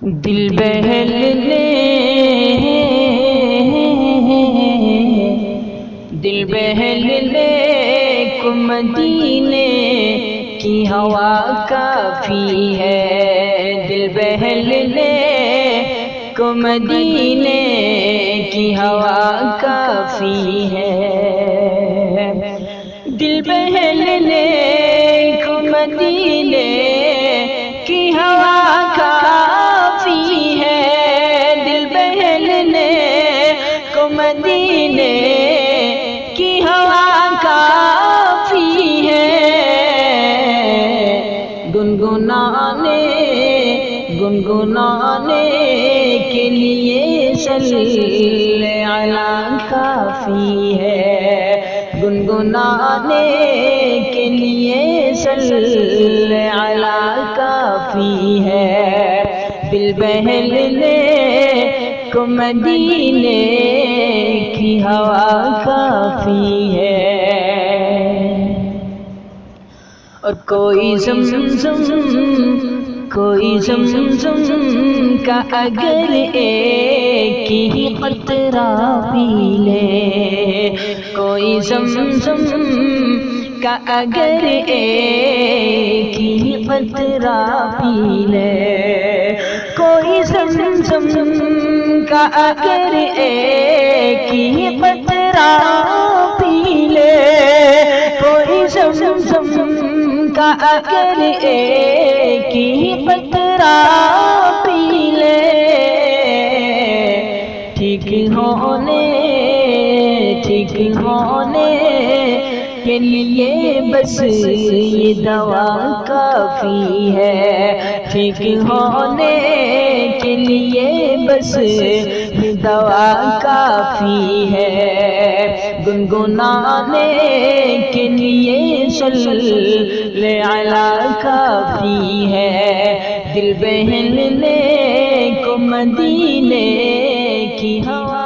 دل بہلنے کو مدینے کی ہوا کافی ہے، دل بہلنے کو مدینے کی ہوا کافی ہے، دل بہلنے کو مدینے کی ہوا کافی ہے، دل بہلنے کو مدینے کی ہوا کافی ہے، گنگنانے کے لیے صلی علی کافی ہے، گنگنانے کے لیے صلی علی کافی ہے، دل بہلنے کو مدینے کی ہوا کافی ہے۔ اور کوئی زمزم کا اگر ایک ہی قطرہ پی لے، کوئی زمزم کا اگر ایک ہی قطرہ پی لے، کوئی زمزم کا اگر ایک ہی قطرہ پی لے، کوئی زمزم کا اگر ایک ہی قطرہ پی لے، ٹھیک ہونے کے لیے بس یہ دوا کافی ہے، ٹھیک ہونے کے لیے بس یہ دوا کافی ہے، گنگنانے کے لیے صلی علی کافی ہے، دل بہلنے کو مدینے کی ہوا